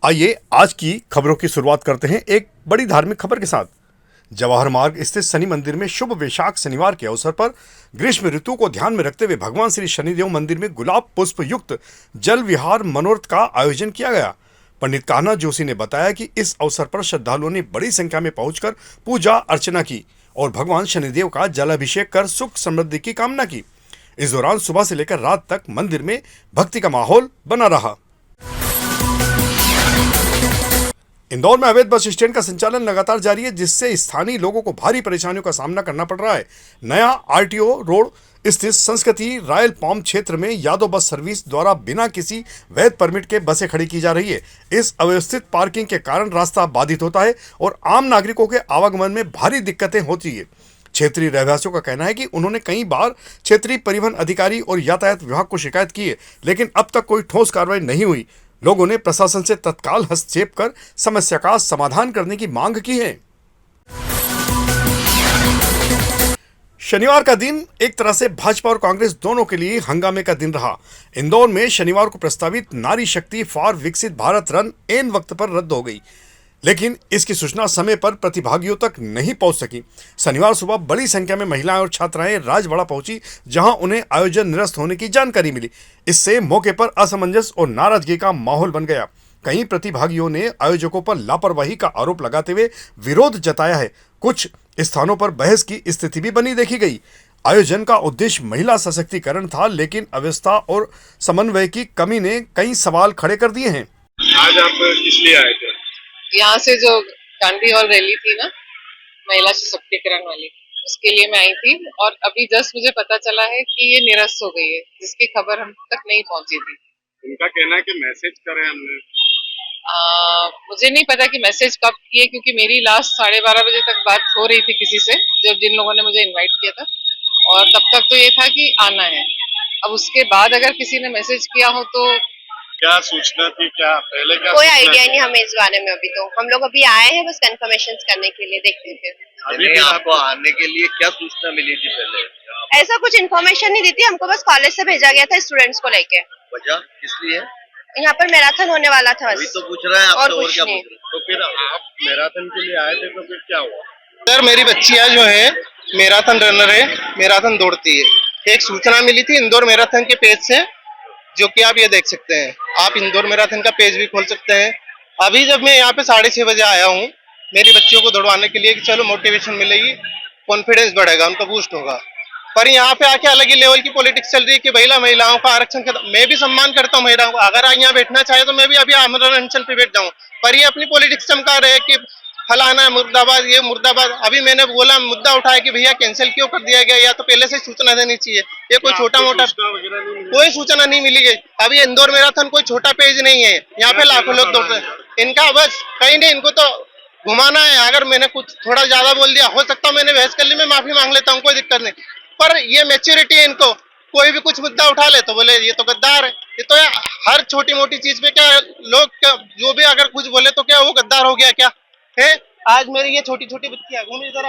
आइए आज की खबरों की शुरुआत करते हैं एक बड़ी धार्मिक खबर के साथ। जवाहर मार्ग स्थित शनि मंदिर में शुभ वैशाख शनिवार के अवसर पर ग्रीष्म ऋतु को ध्यान में रखते हुए भगवान श्री शनिदेव मंदिर में गुलाब पुष्प युक्त जल विहार मनोरथ का आयोजन किया गया। पंडित कान्हा जोशी ने बताया कि इस अवसर पर श्रद्धालुओं ने बड़ी संख्या में पहुंचकर पूजा अर्चना की और भगवान शनिदेव का जलाभिषेक कर सुख समृद्धि की कामना की। इस दौरान सुबह से लेकर रात तक मंदिर में भक्ति का माहौल बना रहा। इंदौर में अवैध बस स्टैंड का संचालन लगातार जारी है, जिससे स्थानीय लोगों को भारी परेशानियों का सामना करना पड़ रहा है। नया आरटीओ रोड स्थित संस्कृति रॉयल पाम क्षेत्र में यादव बस सर्विस द्वारा बिना किसी वैध परमिट के बसें खड़ी की जा रही है। इस अव्यवस्थित पार्किंग के कारण रास्ता बाधित होता है और आम नागरिकों के आवागमन में भारी दिक्कतें होती है। क्षेत्रीय रहवासियों का कहना है कि उन्होंने कई बार क्षेत्रीय परिवहन अधिकारी और यातायात विभाग को शिकायत की है, लेकिन अब तक कोई ठोस कार्रवाई नहीं हुई। लोगों ने प्रशासन से तत्काल हस्तक्षेप कर समस्या का समाधान करने की मांग की है। शनिवार का दिन एक तरह से भाजपा और कांग्रेस दोनों के लिए हंगामे का दिन रहा। इंदौर में शनिवार को प्रस्तावित नारी शक्ति फॉर विकसित भारत रन ऐन वक्त पर रद्द हो गई, लेकिन इसकी सूचना समय पर प्रतिभागियों तक नहीं पहुंच सकी। शनिवार सुबह बड़ी संख्या में महिलाएं और छात्राएं राजवाड़ा पहुंची, जहां उन्हें आयोजन निरस्त होने की जानकारी मिली। इससे मौके पर असमंजस और नाराजगी का माहौल बन गया। कई प्रतिभागियों ने आयोजकों पर लापरवाही का आरोप लगाते हुए विरोध जताया है। कुछ स्थानों पर बहस की स्थिति भी बनी देखी गई। आयोजन का उद्देश्य महिला सशक्तिकरण था, लेकिन अव्यवस्था और समन्वय की कमी ने कई सवाल खड़े कर दिए हैं। आज आप किस लिए आए थे? यहाँ से जो गांधी और रैली थी ना, महिला सशक्तिकरण वाली, उसके लिए मैं आई थी और अभी जस्ट मुझे पता चला है कि ये निरस्त हो गई है, जिसकी खबर हम तक नहीं पहुंची थी। उनका कहना है कि मैसेज करें हमने। मुझे नहीं पता कि मैसेज कब किए, क्योंकि मेरी लास्ट 12:30 बजे तक बात हो रही थी किसी से, जब जिन लोगों ने मुझे इनवाइट किया था, और तब तक तो ये था कि आना है। अब उसके बाद अगर किसी ने मैसेज किया हो तो क्या सूचना थी, क्या पहले क्या? कोई आइडिया नहीं हमें इस बारे में। अभी तो हम लोग अभी आए हैं बस कंफर्मेशन करने के लिए, देखते थे। अभी भी आपको आने के लिए क्या सूचना मिली थी पहले? ऐसा कुछ इन्फॉर्मेशन नहीं दी थी हमको, बस कॉलेज से भेजा गया था स्टूडेंट्स को लेके। वजह किस लिए? यहाँ पर मैराथन होने वाला था अभी बस, तो पूछ रहे हैं और आपसे, और कुछ क्या नहीं। पूछ रहे हैं? तो फिर आप मैराथन के लिए आए थे, तो फिर क्या हुआ? सर मेरी बच्चियां जो है मैराथन रनर है, मैराथन दौड़ती है। एक सूचना मिली थी इंदौर मैराथन के पेज से, जो कि आप ये देख सकते हैं। आप इंदौर मैराथन का पेज भी खोल सकते हैं। अभी जब मैं यहाँ पे 6:30 बजे आया हूँ मेरी बच्चियों को दौड़वाने के लिए कि चलो मोटिवेशन मिलेगी, कॉन्फिडेंस बढ़ेगा, उनका बूस्ट होगा, पर यहाँ पे आके अलग ही लेवल की पॉलिटिक्स चल रही है कि महिलाओं का आरक्षण खत्म। मैं भी सम्मान करता हूँ महिलाओं का, अगर यहाँ बैठना चाहे तो मैं भी अभी आमरण अनशन पे बैठ जाऊँ, पर ये अपनी पॉलिटिक्स चमका रहे कि फलाना मुर्दाबाद, ये मुर्दाबाद। अभी मैंने बोला, मुद्दा उठाया कि भैया कैंसिल क्यों कर दिया गया, या तो पहले से सूचना देनी चाहिए। ये कोई छोटा मोटा कोई सूचना नहीं मिली गई। अभी इंदौर मैराथन कोई छोटा पेज नहीं है, यहाँ पे लाखों लोग दौड़ रहे हैं। इनका बस कहीं नहीं, इनको तो घुमाना है। अगर मैंने कुछ थोड़ा ज्यादा बोल दिया, हो सकता है मैंने बहस कर ली, मैं माफी मांग लेता हूँ, कोई दिक्कत नहीं, पर ये मैच्योरिटी है इनको। कोई भी कुछ मुद्दा उठा ले तो बोले ये तो गद्दार है। ये तो हर छोटी मोटी चीज पे क्या लोग क्या जो भी अगर कुछ बोले तो क्या वो गद्दार हो गया क्या है? आज मेरी ये छोटी छोटी बच्चियां घूमी जरा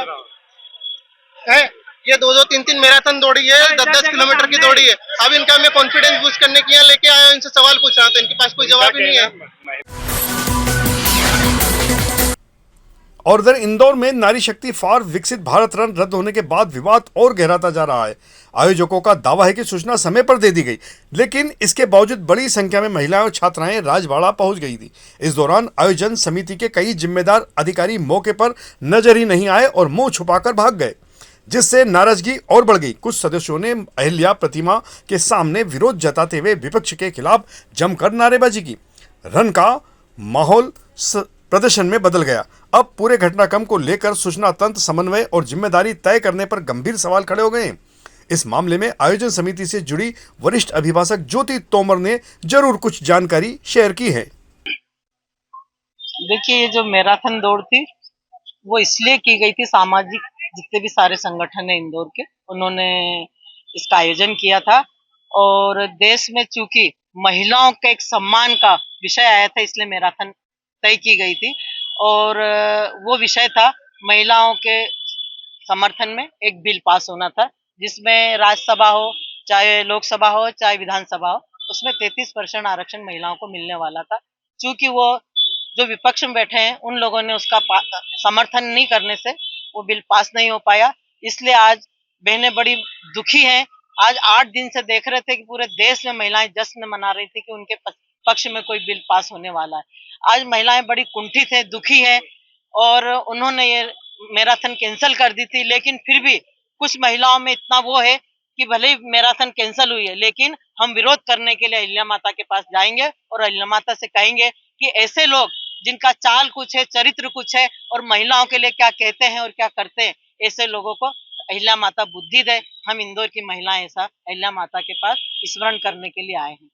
है, ये 2-2, 3-3 मैराथन दौड़ी है, 10-10 किलोमीटर की दौड़ी है। अब इनका मैं कॉन्फिडेंस बूस्ट करने के लिए लेके आया हूं, इनसे सवाल पूछ रहा हूं तो इनके पास कोई जवाब ही नहीं है। और इधर इंदौर में नारी शक्ति फॉर विकसित भारत रन रद्द होने के बाद विवाद और गहराता जा रहा है। आयोजकों का दावा है कि सूचना समय पर दे दी गई, लेकिन इसके बावजूद बड़ी संख्या में महिलाएं और छात्राएं राजवाड़ा पहुंच गई थी। इस दौरान आयोजन समिति के कई जिम्मेदार अधिकारी मौके पर नजर ही नहीं आए और मुंह छुपाकर भाग गए, जिससे नाराजगी और बढ़ गई। कुछ सदस्यों ने अहिल्या प्रतिमा के सामने विरोध जताते हुए विपक्ष के खिलाफ जमकर नारेबाजी की। रन का माहौल प्रदर्शन में बदल गया। अब पूरे घटनाक्रम को लेकर सूचना तंत्र, समन्वय और जिम्मेदारी तय करने पर गंभीर सवाल खड़े हो गए हैं। इस मामले में आयोजन समिति से जुड़ी वरिष्ठ अभिभाषक ज्योति तोमर ने जरूर कुछ जानकारी शेयर की है। देखिए, ये जो मैराथन दौड़ थी वो इसलिए की गई थी, सामाजिक जितने भी सारे संगठन है इंदौर के, उन्होंने इसका आयोजन किया था, और देश में चूंकि महिलाओं के एक सम्मान का विषय आया था, इसलिए मैराथन तय की गई थी। और वो विषय था महिलाओं के समर्थन में एक बिल पास होना था, जिसमें राज्यसभा हो, चाहे लोकसभा हो, चाहे विधानसभा हो, उसमें 33% आरक्षण महिलाओं को मिलने वाला था। चूंकि वो जो विपक्ष में बैठे हैं उन लोगों ने उसका समर्थन नहीं करने से वो बिल पास नहीं हो पाया। इसलिए आज बहनें बड़ी दुखी हैं। आज 8 दिन से देख रहे थे कि पूरे देश में महिलाएं जश्न मना रही थी कि उनके पक्ष में कोई बिल पास होने वाला है। आज महिलाएं बड़ी कुंठित है, दुखी है और उन्होंने ये मैराथन कैंसिल कर दी थी। लेकिन फिर भी कुछ महिलाओं में इतना वो है कि भले ही मैराथन कैंसिल हुई है लेकिन हम विरोध करने के लिए अहिल्या माता के पास जाएंगे और अहिल्या माता से कहेंगे कि ऐसे लोग जिनका चाल कुछ है, चरित्र कुछ है और महिलाओं के लिए क्या कहते हैं और क्या करते हैं, ऐसे लोगों को अहिल्या माता बुद्धि दे। हम इंदौर की महिलाएं ऐसा अहिल्या माता के पास स्मरण करने के लिए आए हैं।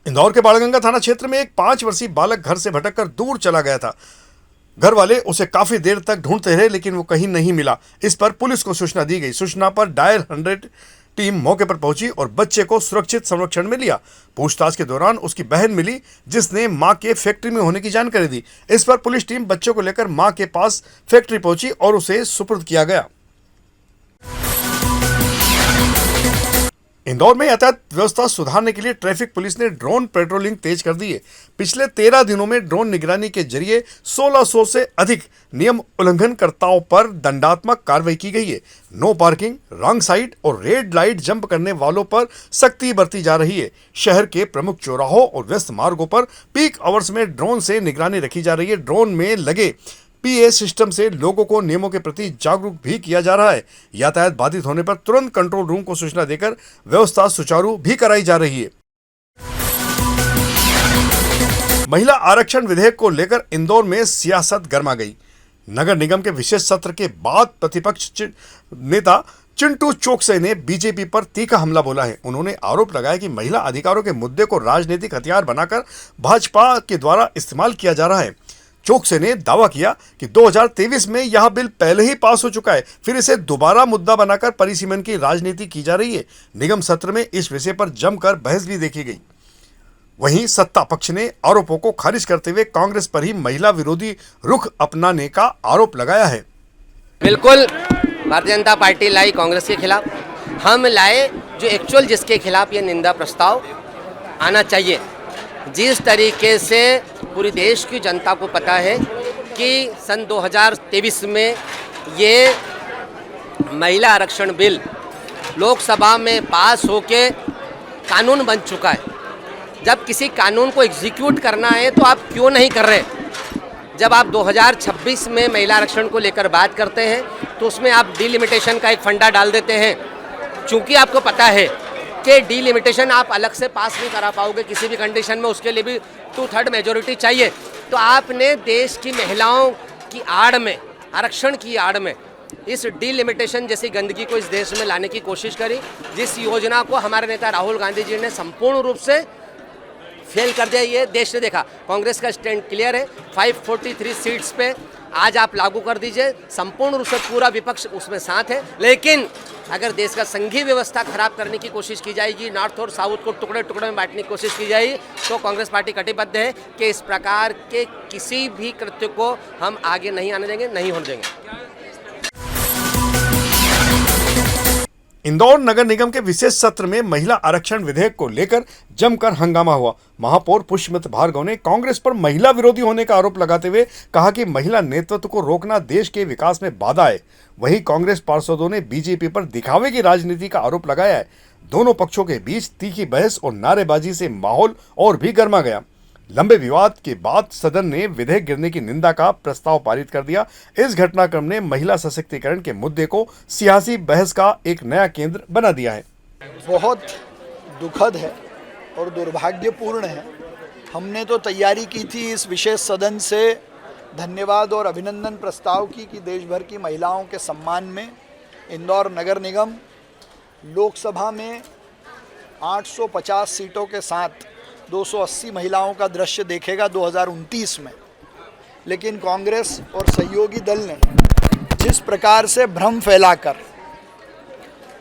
इंदौर के बाणगंगा थाना क्षेत्र में एक 5 वर्षीय बालक घर से भटककर दूर चला गया था। घर वाले उसे काफी देर तक ढूंढते रहे लेकिन वो कहीं नहीं मिला। इस पर पुलिस को सूचना दी गई। सूचना पर डायल 100 टीम मौके पर पहुंची और बच्चे को सुरक्षित संरक्षण में लिया। पूछताछ के दौरान उसकी बहन मिली जिसने मां के फैक्ट्री में होने की जानकारी दी। इस पर पुलिस टीम बच्चों को लेकर मां के पास फैक्ट्री पहुंची और उसे सुपुर्द किया गया। इंदौर में यातायात व्यवस्था सुधारने के लिए ट्रैफिक पुलिस ने ड्रोन पेट्रोलिंग तेज कर दी है। पिछले 13 दिनों में ड्रोन निगरानी के जरिए 1600 से अधिक नियम उल्लंघनकर्ताओं पर दंडात्मक कार्रवाई की गई है। नो पार्किंग, रॉन्ग साइड और रेड लाइट जंप करने वालों पर सख्ती बरती जा रही है। शहर के प्रमुख चौराहों और व्यस्त मार्गों पर पीक आवर्स में ड्रोन से निगरानी रखी जा रही है। ड्रोन में लगे पीए सिस्टम से लोगों को नियमों के प्रति जागरूक भी किया जा रहा है। यातायात बाधित होने पर तुरंत कंट्रोल रूम को सूचना देकर व्यवस्था सुचारू भी कराई जा रही है। महिला आरक्षण विधेयक को लेकर इंदौर में सियासत गर्मा गई। नगर निगम के विशेष सत्र के बाद प्रतिपक्ष नेता चिंटू चोकसे ने बीजेपी पर तीखा हमला बोला है। उन्होंने आरोप लगाया कि महिला अधिकारों के मुद्दे को राजनीतिक हथियार बनाकर भाजपा के द्वारा इस्तेमाल किया जा रहा है। चोकसे ने दावा किया कि 2023 में यह बिल पहले ही पास हो चुका है, फिर इसे दोबारा मुद्दा बनाकर परिसीमन की राजनीति की जा रही है। निगम सत्र में इस विषय पर जमकर बहस भी देखी गई। वहीं सत्ता पक्ष ने आरोपों को खारिज करते हुए कांग्रेस पर ही महिला विरोधी रुख अपनाने का आरोप लगाया है। बिल्कुल भारतीय जनता पार्टी लाई कांग्रेस के खिलाफ, हम लाए जो एक्चुअल जिसके खिलाफ ये निंदा प्रस्ताव आना चाहिए। जिस तरीके से पूरी देश की जनता को पता है कि सन 2023 में ये महिला आरक्षण बिल लोकसभा में पास होके कानून बन चुका है। जब किसी कानून को एग्जीक्यूट करना है तो आप क्यों नहीं कर रहे? जब आप 2026 में महिला आरक्षण को लेकर बात करते हैं तो उसमें आप डिलिमिटेशन का एक फंडा डाल देते हैं। चूँकि आपको पता है कि डिलिमिटेशन आप अलग से पास नहीं करा पाओगे किसी भी कंडीशन में, उसके लिए भी 2/3 मेजोरिटी चाहिए। तो आपने देश की महिलाओं की आड़ में, आरक्षण की आड़ में इस डिलिमिटेशन जैसी गंदगी को इस देश में लाने की कोशिश करी, जिस योजना को हमारे नेता राहुल गांधी जी ने संपूर्ण रूप से फेल कर दिया। ये देश ने देखा। कांग्रेस का स्टैंड क्लियर है। 543 सीट्स पे आज आप लागू कर दीजिए, संपूर्ण रूप से पूरा विपक्ष उसमें साथ है। लेकिन अगर देश का संघीय व्यवस्था खराब करने की कोशिश की जाएगी, नॉर्थ और साउथ को टुकड़े टुकड़े में बांटने की कोशिश की जाएगी, तो कांग्रेस पार्टी कटिबद्ध है कि इस प्रकार के किसी भी कृत्य को हम आगे नहीं आने देंगे, नहीं होने देंगे। इंदौर नगर निगम के विशेष सत्र में महिला आरक्षण विधेयक को लेकर जमकर हंगामा हुआ। महापौर पुष्पमित्र भार्गव ने कांग्रेस पर महिला विरोधी होने का आरोप लगाते हुए कहा कि महिला नेतृत्व को रोकना देश के विकास में बाधा है। वहीं कांग्रेस पार्षदों ने बीजेपी पर दिखावे की राजनीति का आरोप लगाया है। दोनों पक्षों के बीच तीखी बहस और नारेबाजी से माहौल और भी गर्मा गया। लंबे विवाद के बाद सदन ने विधेयक गिरने की निंदा का प्रस्ताव पारित कर दिया। इस घटनाक्रम ने महिला सशक्तिकरण के मुद्दे को सियासी बहस का एक नया केंद्र बना दिया है। बहुत दुखद है और दुर्भाग्यपूर्ण है। हमने तो तैयारी की थी इस विशेष सदन से धन्यवाद और अभिनंदन प्रस्ताव की कि देश भर की महिलाओं के सम्मान में इंदौर नगर निगम लोकसभा में 850 सीटों के साथ 280 महिलाओं का दृश्य देखेगा 2029 में। लेकिन कांग्रेस और सहयोगी दल ने जिस प्रकार से भ्रम फैलाकर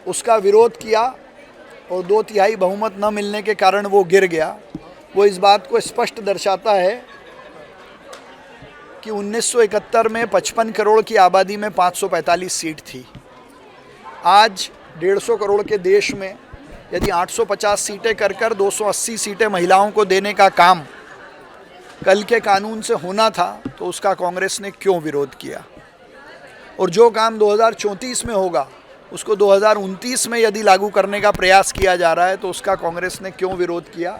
उसका विरोध किया और 2/3 बहुमत न मिलने के कारण वो गिर गया, वो इस बात को स्पष्ट दर्शाता है कि 1971 में 55 करोड़ की आबादी में 545 सीट थी। आज 150 करोड़ के देश में यदि 850 सीटें कर 280 सीटें महिलाओं को देने का काम कल के कानून से होना था तो उसका कांग्रेस ने क्यों विरोध किया? और जो काम 2034 में होगा उसको 2029 में यदि लागू करने का प्रयास किया जा रहा है तो उसका कांग्रेस ने क्यों विरोध किया?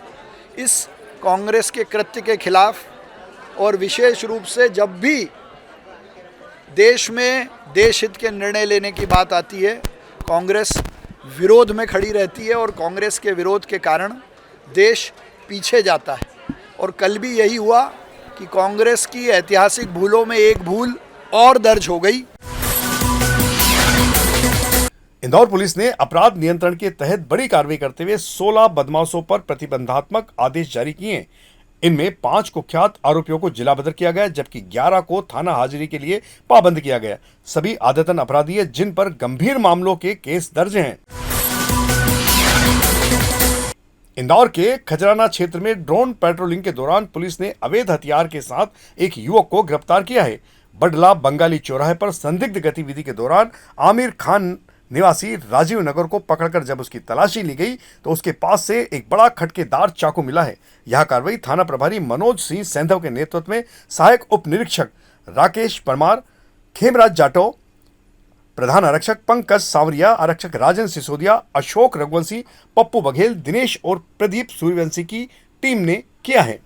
इस कांग्रेस के कृत्य के खिलाफ और विशेष रूप से जब भी देश में देश हित के निर्णय लेने की बात आती है कांग्रेस विरोध में खड़ी रहती है और कांग्रेस के विरोध के कारण देश पीछे जाता है। और कल भी यही हुआ कि कांग्रेस की ऐतिहासिक भूलों में एक भूल और दर्ज हो गई। इंदौर पुलिस ने अपराध नियंत्रण के तहत बड़ी कार्रवाई करते हुए 16 बदमाशों पर प्रतिबंधात्मक आदेश जारी किए। इनमें 5 कुख्यात आरोपियों को जिला बदर किया गया जबकि 11 को थाना हाजिरी के लिए पाबंद किया गया। सभी आदतन अपराधी हैं जिन पर गंभीर मामलों के केस दर्ज हैं। इंदौर के खजराना क्षेत्र में ड्रोन पेट्रोलिंग के दौरान पुलिस ने अवैध हथियार के साथ एक युवक को गिरफ्तार किया है। बडला बंगाली चौराहे पर संदिग्ध गतिविधि के दौरान आमिर खान निवासी राजीव नगर को पकड़कर जब उसकी तलाशी ली गई तो उसके पास से एक बड़ा खटकेदार चाकू मिला है। यह कार्रवाई थाना प्रभारी मनोज सिंह सैंधव के नेतृत्व में सहायक उप निरीक्षक राकेश परमार, खेमराज जाटव, प्रधान आरक्षक पंकज सांवरिया, आरक्षक राजेंद्र सिसोदिया, अशोक रघुवंशी, पप्पू बघेल, दिनेश और प्रदीप सूर्यवंशी की टीम ने किया है।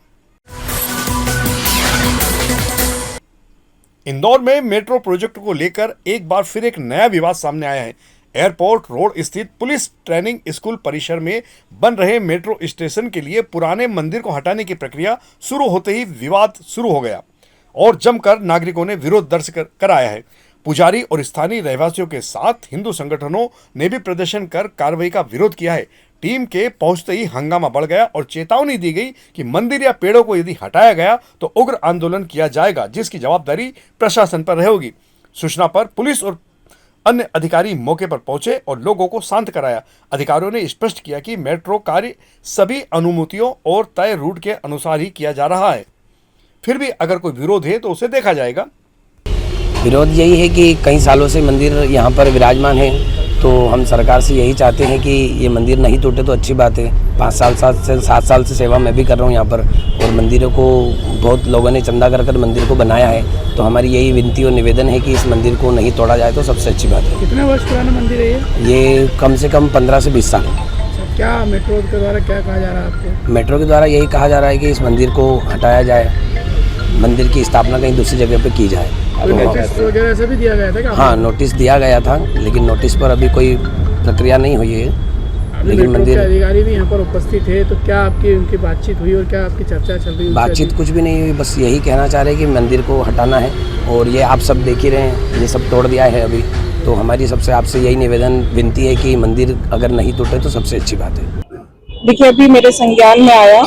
इंदौर में मेट्रो प्रोजेक्ट को लेकर एक बार फिर एक नया विवाद सामने आया है। एयरपोर्ट रोड स्थित पुलिस ट्रेनिंग स्कूल परिसर में बन रहे मेट्रो स्टेशन के लिए पुराने मंदिर को हटाने की प्रक्रिया शुरू होते ही विवाद शुरू हो गया और जमकर नागरिकों ने विरोध दर्ज कराया है। पुजारी और स्थानीय रहवासियों के साथ हिंदू संगठनों ने भी प्रदर्शन कर कार्रवाई का विरोध किया है। टीम के पहुंचते ही हंगामा बढ़ गया और चेतावनी दी गई कि मंदिर या पेड़ों को यदि हटाया गया तो उग्र आंदोलन किया जाएगा जिसकी जवाबदारी प्रशासन पर रहेगी। सूचना पर पुलिस और अन्य अधिकारी मौके पर पहुंचे और लोगों को शांत कराया। अधिकारियों ने स्पष्ट किया कि मेट्रो कार्य सभी अनुमतियों और तय रूट के अनुसार ही किया जा रहा है। फिर भी अगर कोई विरोध है तो उसे देखा जाएगा। विरोध यही है कि कई सालों से मंदिर यहाँ पर विराजमान है तो हम सरकार से यही चाहते हैं कि ये मंदिर नहीं टूटे तो अच्छी बात है। 7 साल से सेवा मैं भी कर रहा हूँ यहाँ पर और मंदिरों को बहुत लोगों ने चंदा कर मंदिर को बनाया है तो हमारी यही विनती और निवेदन है कि इस मंदिर को नहीं तोड़ा जाए तो सबसे अच्छी बात है। कितने वर्ष पुराना मंदिर है ये कम से कम 15 से 20 साल। क्या मेट्रो के द्वारा क्या कहा जा रहा है आपको? मेट्रो के द्वारा यही कहा जा रहा है कि इस मंदिर को हटाया जाए, मंदिर की स्थापना कहीं दूसरी जगह पे की जाए। नोटिस वगैरह से भी दिया गया था क्या? हाँ, नोटिस दिया गया था लेकिन नोटिस पर अभी कोई प्रक्रिया नहीं हुई है। लेकिन मंदिर के अधिकारी भी यहाँ पर उपस्थित है तो क्या आपकी उनकी बातचीत हुई और क्या आपकी चर्चा चल रही है? बातचीत कुछ भी नहीं हुई, बस यही कहना चाह रहे हैं कि मंदिर को हटाना है और ये आप सब देख ही रहे हैं ये सब तोड़ दिया है अभी। तो हमारी सबसे आपसे यही निवेदन विनती है कि मंदिर अगर नहीं टूटे तो सबसे अच्छी बात है। देखिए अभी मेरे संज्ञान में आया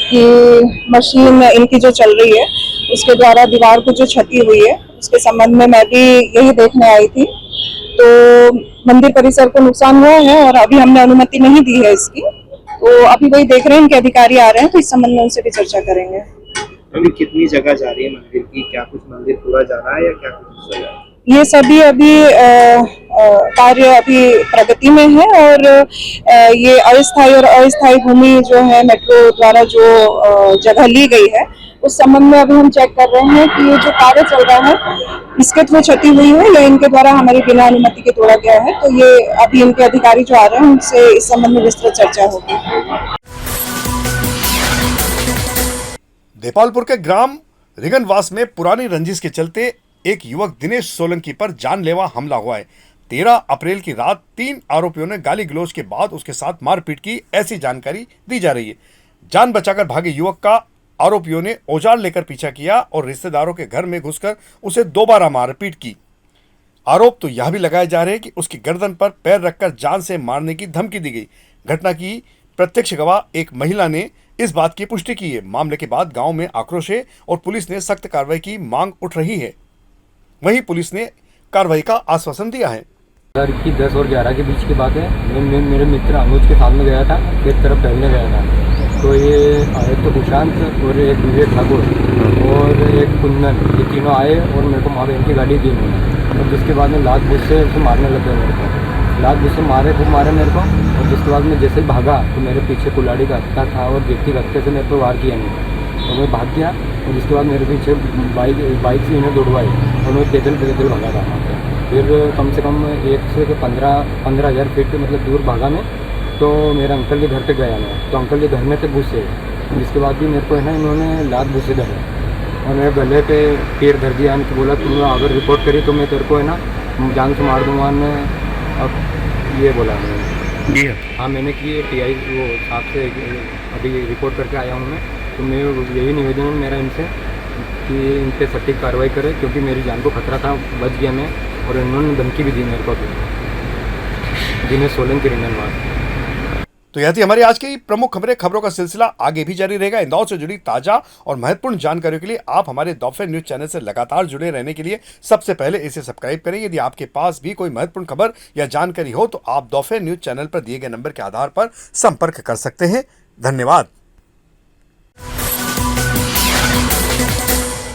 कि मशीन इनकी जो चल रही है उसके द्वारा दीवार को जो क्षति हुई है उसके संबंध में मैं भी यही देखने आई थी। तो मंदिर परिसर को नुकसान हुआ है और अभी हमने अनुमति नहीं दी है इसकी, तो अभी वही देख रहे हैं कि अधिकारी आ रहे हैं तो इस संबंध में उनसे भी चर्चा करेंगे। अभी कितनी जगह जा रही है मंदिर की? क्या कुछ मंदिर पूरा जा रहा है या क्या कुछ हिस्सा जा रहा है? ये सभी अभी कार्य अभी प्रगति में है और ये अस्थायी और अस्थायी भूमि जो है मेट्रो द्वारा जो जगह ली गई है उस संबंध में अभी हम चेक कर रहे हैं कि ये जो कार्य चल रहा है इसके थ्रू क्षति हुई है या इनके द्वारा हमारी बिना अनुमति के तोड़ा गया है। तो ये अभी इनके अधिकारी जो आ रहे हैं उनसे इस संबंध में विस्तृत चर्चा होगी। देपालपुर के ग्राम रिगनवास में पुरानी रंजिश के चलते एक युवक दिनेश सोलंकी पर जानलेवा हमला हुआ है। 13 अप्रैल की रात 3 आरोपियों ने गाली गलौज के बाद उसके साथ मारपीट की, ऐसी जानकारी दी जा रही है। जान बचाकर भागे युवक का आरोपियों ने औजार लेकर पीछा किया और रिश्तेदारों के घर में घुसकर उसे दोबारा मारपीट की। आरोप तो यह भी लगाए जा रहे हैं कि उसकी गर्दन पर पैर रखकर जान से मारने की धमकी दी गई। घटना की प्रत्यक्ष गवाह एक महिला ने इस बात की पुष्टि की है। मामले के बाद गांव में आक्रोश है और पुलिस ने सख्त कार्रवाई की मांग उठ रही है। वहीं पुलिस ने कार्रवाई का आश्वासन दिया है। की 10 और 11 के बीच की बात है। मैं मेरे मित्र अनुज के साथ में गया था, एक तरफ टहलने गया था तो ये एक तो कुशांत और एक विवेक ठाकुर और एक कुंदन, ये तीनों आए और मेरे को माँ बहन की गाड़ी दी उन्होंने और जिसके बाद में लात बुझ से उसे मारने लग गए मेरे को। लात घुसे मारे, खूब मारे मेरे को। और जिसके बाद मैं जैसे ही भागा तो मेरे पीछे कुल्हाड़ी का हत्था था और व्यक्ति का हत्थे से मेरे को वार किया नहीं। तो मैं भाग गया और जिसके बाद मेरे पीछे बाइक से इन्हें दौड़वाई और मैं पैदल भागा था वहाँ पर। फिर कम से कम 1 से 15,000 फीट मतलब दूर भागा मैं, तो मेरे अंकल के घर पे गया मैं। तो अंकल के घर में थे घुसे, जिसके बाद भी मेरे को है ना इन्होंने लात घुसे धरे और मेरे गले पे पैर धर दिया। इनकी बोला तुम अगर रिपोर्ट करी तो मैं तेरे को है ना जान से मार दूँगा। ने अब ये बोला मैंने। हाँ मैंने की PI वो साहब से अभी रिपोर्ट करके आया हूँ मैं। तो मैं यही निवेदन है मेरा इनसे कि इन पर सटीक कार्रवाई करें, क्योंकि मेरी जान को खतरा था, बच गया मैं। और इन्होंने धमकी भी दी मेरे को दिनेश सोलंकी रिंगनवाद। तो यह थी हमारी आज की प्रमुख खबरों का सिलसिला आगे भी जारी रहेगा। इंदौर से जुड़ी ताजा और महत्वपूर्ण जानकारियों के लिए आप हमारे दोपहर न्यूज चैनल से लगातार जुड़े रहने के लिए सबसे पहले इसे सब्सक्राइब करें। यदि आपके पास भी कोई महत्वपूर्ण खबर या जानकारी हो तो आप दोपहर न्यूज चैनल पर दिए गए नंबर के आधार पर संपर्क कर सकते हैं। धन्यवाद।